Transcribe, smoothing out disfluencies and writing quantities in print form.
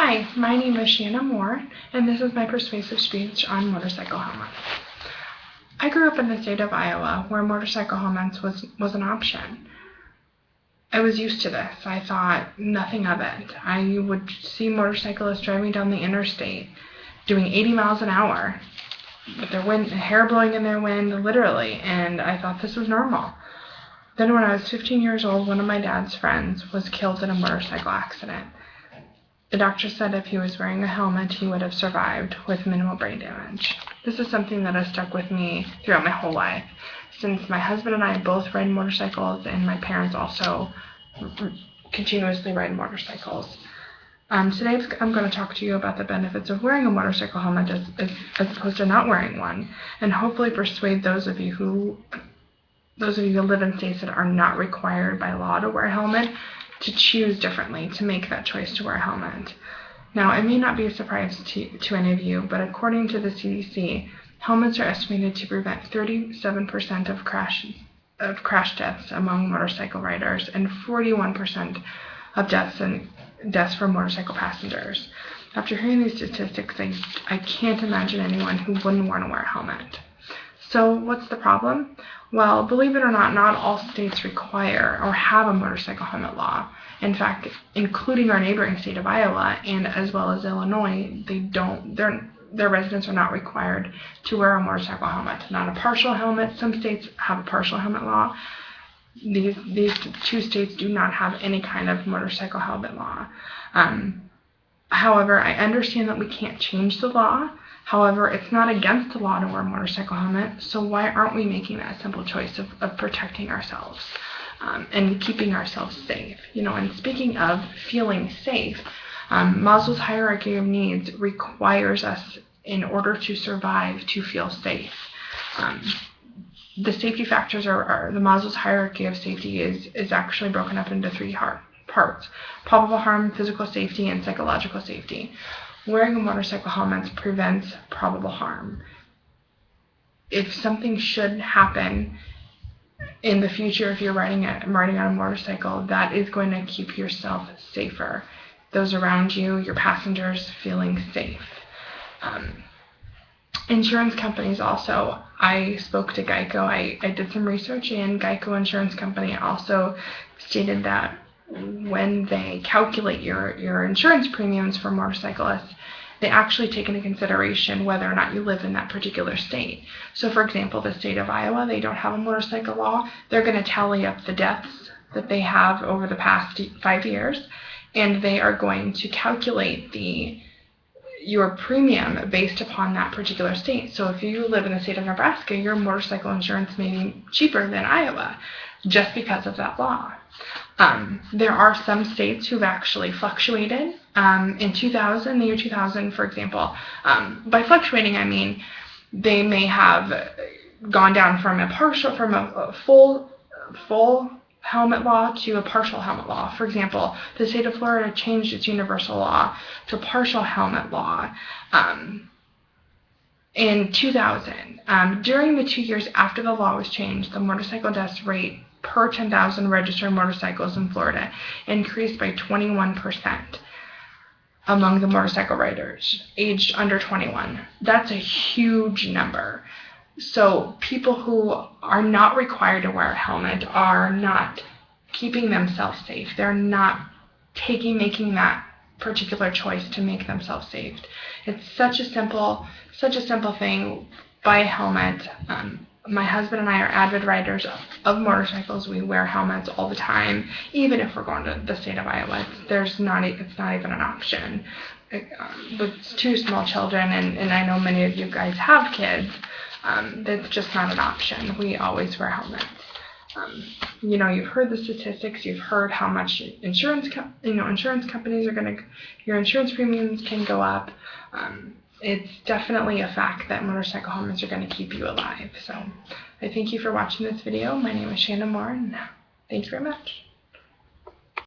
Hi, my name is Shanna Moore, and this is my persuasive speech on motorcycle helmets. I grew up in the state of Iowa, where motorcycle helmets was an option. I was used to this. I thought nothing of it. I would see motorcyclists driving down the interstate, doing 80 miles an hour, with their hair blowing in their wind, literally, and I thought this was normal. Then when I was 15 years old, one of my dad's friends was killed in a motorcycle accident. The doctor said if he was wearing a helmet, he would have survived with minimal brain damage. This is something that has stuck with me throughout my whole life, since my husband and I both ride motorcycles, and my parents also continuously ride motorcycles. Today I'm going to talk to you about the benefits of wearing a motorcycle helmet as opposed to not wearing one, and hopefully persuade those of you who live in states that are not required by law to wear a helmet to choose differently, to make that choice to wear a helmet. Now, it may not be a surprise to any of you, but according to the CDC, helmets are estimated to prevent 37% of crash deaths among motorcycle riders and 41% of deaths for motorcycle passengers. After hearing these statistics, I can't imagine anyone who wouldn't want to wear a helmet. So what's the problem? Well, believe it or not all states require or have a motorcycle helmet law. In fact, including our neighboring state of Iowa and as well as Illinois, their residents are not required to wear a motorcycle helmet. Not a partial helmet. Some states have a partial helmet law. These two states do not have any kind of motorcycle helmet law. However, I understand that we can't change the law. However, it's not against the law to wear a motorcycle helmet, so why aren't we making that simple choice of protecting ourselves and keeping ourselves safe? And speaking of feeling safe, Maslow's hierarchy of needs requires us, in order to survive, to feel safe. The safety factors are the Maslow's hierarchy of safety is actually broken up into three parts: probable harm, physical safety, and psychological safety. Wearing a motorcycle helmet prevents probable harm. If something should happen in the future, if you're riding on a motorcycle, that is going to keep yourself safer. Those around you, your passengers, feeling safe. Insurance companies also. I spoke to Geico. I did some research, and Geico Insurance Company also stated that when they calculate your insurance premiums for motorcyclists, they actually take into consideration whether or not you live in that particular state. So for example, the state of Iowa, they don't have a motorcycle law. They're going to tally up the deaths that they have over the past 5 years, and they are going to calculate your premium based upon that particular state. So if you live in the state of Nebraska, your motorcycle insurance may be cheaper than Iowa just because of that law. There are some states who've actually fluctuated. In the year 2000, for example, by fluctuating, I mean they may have gone down from a full helmet law to a partial helmet law. For example, the state of Florida changed its universal law to a partial helmet law in 2000. During the 2 years after the law was changed, the motorcycle death rate per 10,000 registered motorcycles in Florida increased by 21% among the motorcycle riders aged under 21. That's a huge number. So people who are not required to wear a helmet are not keeping themselves safe. They're not making that particular choice to make themselves safe. It's such a simple thing. Buy a helmet. My husband and I are avid riders of motorcycles. We wear helmets all the time, even if we're going to the state of Iowa. It's not even an option. With two small children, and I know many of you guys have kids, that's just not an option. We always wear helmets. You've heard the statistics. You've heard how much insurance companies your insurance premiums can go up. It's definitely a fact that motorcycle helmets are going to keep you alive. So I thank you for watching this video. My name is Shanna Moore, and thank you very much.